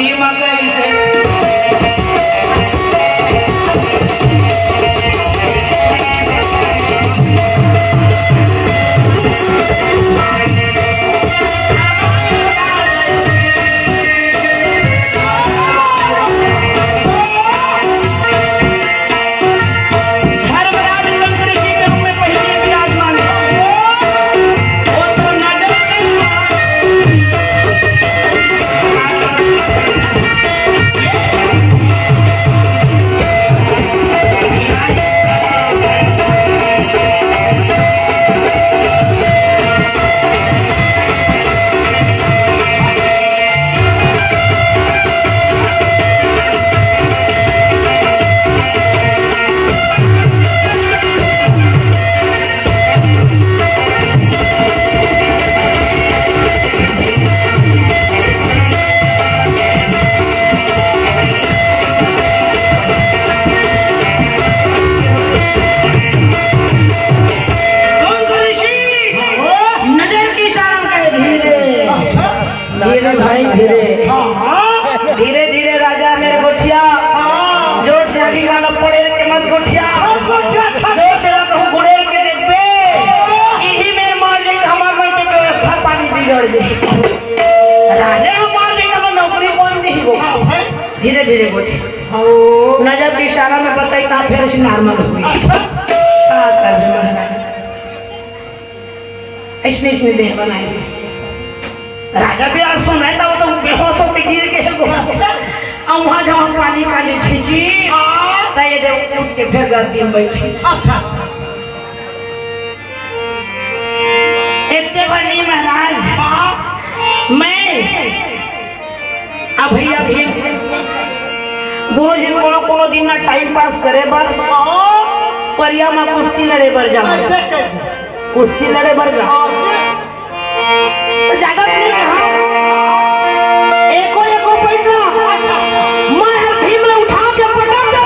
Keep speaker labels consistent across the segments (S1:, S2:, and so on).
S1: भीम कैसे धीरे धीरे राजा मेरे गोठिया जोर से आगे गाना पड़े के मत गोठिया गुड़ेल के देख पे इही में मार जाए हमार मन के व्यवस्था पानी बिगड़ जाए राजा मार जाए तो नौकरी कौन नहीं हो धीरे धीरे गोठिया नजर के इशारा में बताई कहाँ फिर से नॉर्मल हुई क्या कर दे महाराज इसने देह बनाई राजा भी यार सुन रहा था वो तो बेहोश होके गिर के अब वहाँ जहाँ पानी काली खींची तो ये जब उठ के फिर गर्दी में बैठी इतने बनी महाराज मैं अब भैया भी दोनों जन कोनो दिन ना टाइम पास करे बर परिया में कुश्ती लड़े बर जा कुश्ती लड़े बर जा ज्यादा नहीं कहा एको एको बैठना मैं हर भीम ने उठा के पटक दे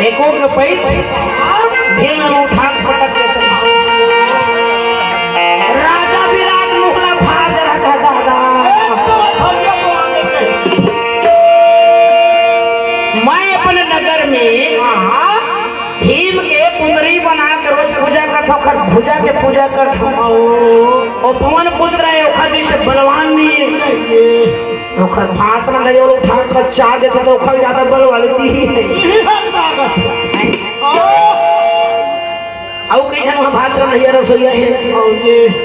S1: एको के पैस भीम ने उठा के पटक दे राजा विराट मुहला फाड़ रहा था दादा मैं अपने नगर में भीम के कुंदरी बना कर रोज पूजा करता खर भुजा के पूजा करता और पवन पुत्र है ओखर जैसे बलवान नहीं ओखर भात ना लगे और उठा कर चार देते तो ओखर ज्यादा बल वाली थी और कई जन वहाँ भात ना नहीं रसोईया है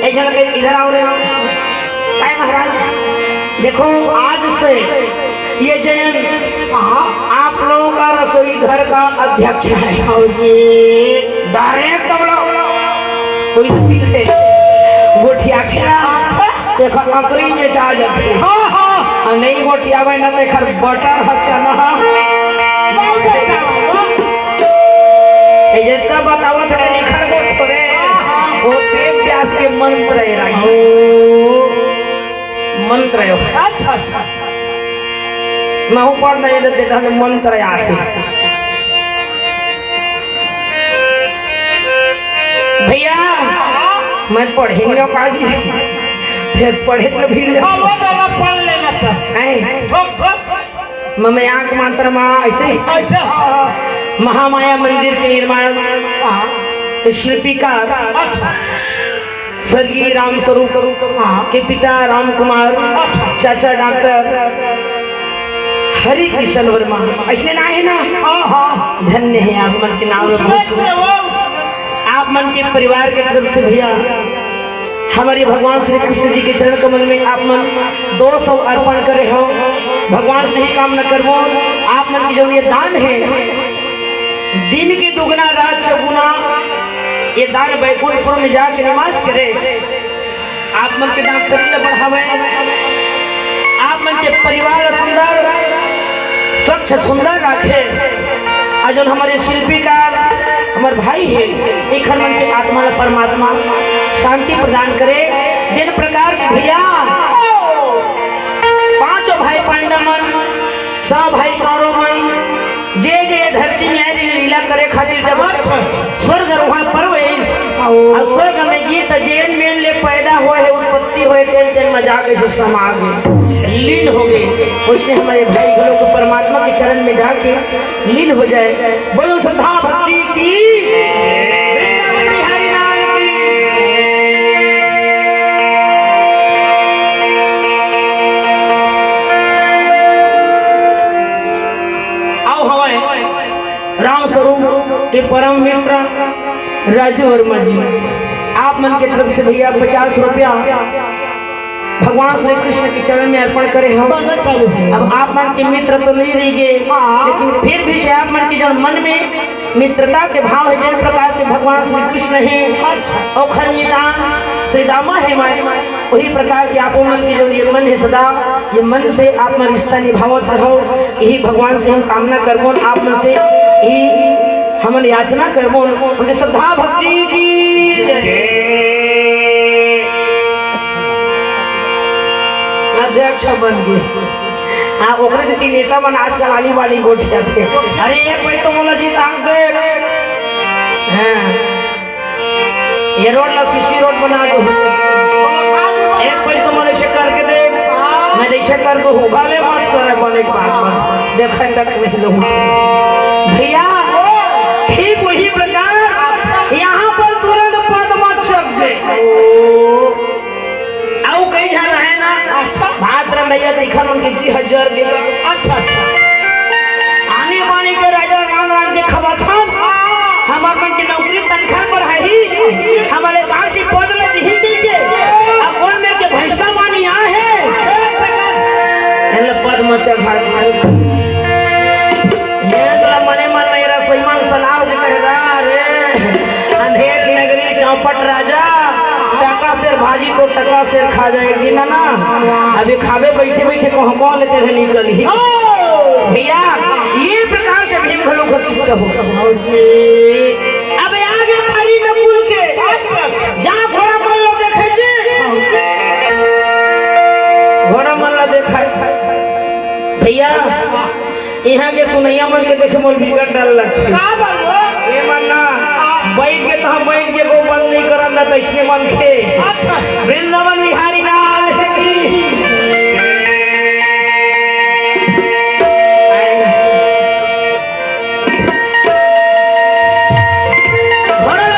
S1: एक जन कहीं इधर आओ रे काय महाराज देखो आज से ये जयंत आप लोगों का रसोई घर का अध्यक्ष है डायरेक्ट कोई पीछे गोठिया खेला देखो अकरी में जा जाते नहीं गोठिया में ना देखर बटर हचना ये जितना बतावा था निखर को छोड़े वो तेज व्यास के मंत्र है मंत्र है अच्छा अच्छा मैं ऊपर नहीं लेते ढंग मंत्र आते भैया मैं पढ़ेंगे काजी फिर पढ़े तो भीड़ मैं आंख मंत्र माँ ऐसे महामाया मंदिर के निर्माण शिल्पीकार स्वर्गीय राम स्वरूप के पिता राम कुमार चाचा डॉक्टर हरि किशन वर्मा ऐसे ना है ना धन्य है आप मन के नाम आप मन के परिवार के तरफ से भैया हमारे भगवान श्री कृष्ण जी के चरण कमल में आप मन 200 अर्पण करे हो भगवान से ही काम न करवो आप मन की जो ये दान है दिन की दुगना रात चौगुना ये दान बैकुंठपुर में जाके नमाज करे आप मन के दान करिए बढ़ावे आप मन के परिवार सुंदर स्वच्छ सुंदर रखे आज हमारे शिल्पीकार हमारे भाई है एक मन के आत्मा परमात्मा शांति प्रदान करे जिन प्रकार भैया पांचों भाई पांडवन सब भाई कौरव मन जे जे धरती में लीला करे खातिर जब स्वर्ग वहाँ पर्व स्वर्ग में गीत जेल में ले पैदा हुए है उत्पत्ति हुए तेल तेल मजाक से समा गए लीन हो गए। उसने हमारे भाई गुरु को परमात्मा के चरण में जाके लीन हो जाए। बोलो श्रद्धा भक्ति की राम स्वरूप के परम मित्र राजू वर्मा जी, आप मन की तरफ से भैया 50 रुपया भगवान श्री कृष्ण के चरण में अर्पण करें हम। अब आप मन के मित्र तो नहीं रह गए, लेकिन फिर भी से आप मन के जो मन में मित्रता के भाव है जिन प्रकार के भगवान श्री कृष्ण है और खरमिदान श्री दामा है माए, वही प्रकार के आप मन की जो ये मन है सदा ये मन से आप मन रिश्ता निभावत रहो। यही भगवान से हम कामना करबो, आप मन से ही हम याचना करबो। उनके श्रद्धा भक्ति की अध्यक्ष बन गए। हाँ ओकरे से तीन नेता मन आजकल आली वाली गोट जाते। अरे एक भाई तो बोला जी तांग दे, ये रोड ना सीसी रोड बना दो। एक भाई तो मैंने शक्कर के दे, मैं नहीं शक्कर को हूँ गाले मत करे बने की बात में देखा तक नहीं लोग भैया। ठीक वही प्रकार यहाँ पर तुरंत पद मत चक दे आओ कहीं जाना है ना। भाद्र भैया देखा उनके जी हजार दे। अच्छा आने वाले के राजा राम राम के खबर था हमारे मन की नौकरी तनख्वाह पर है ही हमारे गांव की पद में नहीं दीजिए। अब कौन मेरे के भैंसा मानी यहाँ है पद मचा भाग मने मन मेरा सईमान सलाम कहेगा। रे अंधेर नगरी चौपट राजा टका से भाजी को टका से खा जाएगी ना ना। अभी खावे बैठे बैठे कौन कौन लेते थे निकल ही भैया। ये प्रकार से भीम घलो घोषित हो। अब आगे पानी में पुल के जहाँ घोड़ा मल्ला देखे जी घोड़ा मल्ला देखा भैया। यहाँ के सुनैया मन के देखे मोर बिगड़ डर लगता ये मन्ना बैठ के तो हम बैठ के वो बंद नहीं करना तो इसके मन के वृंदावन बिहारी लाल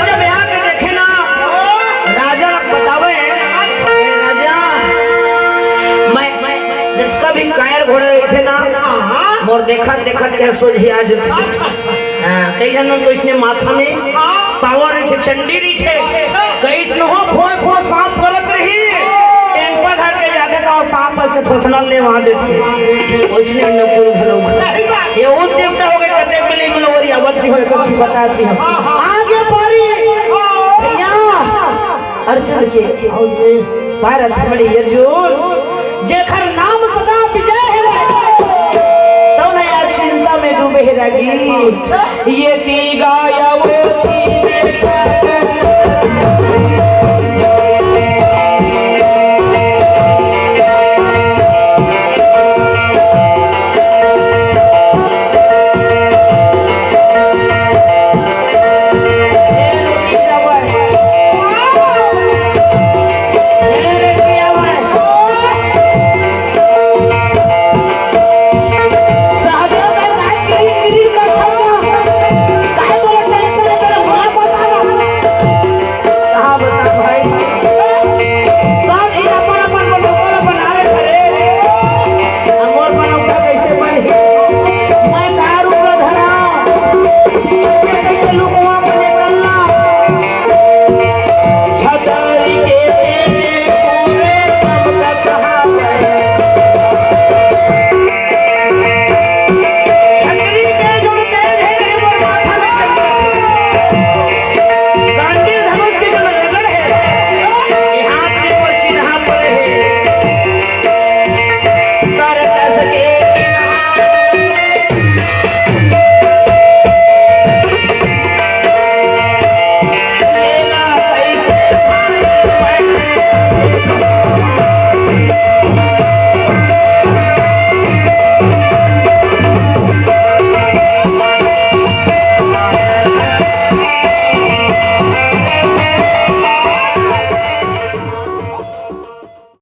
S1: जब यहाँ के देखे ना राजा बतावे राजा मैं जिसका भी कायर घोड़े रहे थे ना मोर देखा देखा क्या सोझी आज कई जनों तो इसने माथा में पावर रही थे चंडी रही थे कई स्नो फोए फो सांप करत रही टेंपा घर के जाके का सांप ऐसे थोसना ले वहां देते उसने न पूरा भलो ये वो सेफ्टा हो गए कते मिली मनोरी आवत नहीं होए कुछ बताती हम आगे पारी भैया अर्जुन के भारत बड़ी अर्जुन जेखर नाम सदा विजय है चिंता में डूबे रही ये ती गाया वो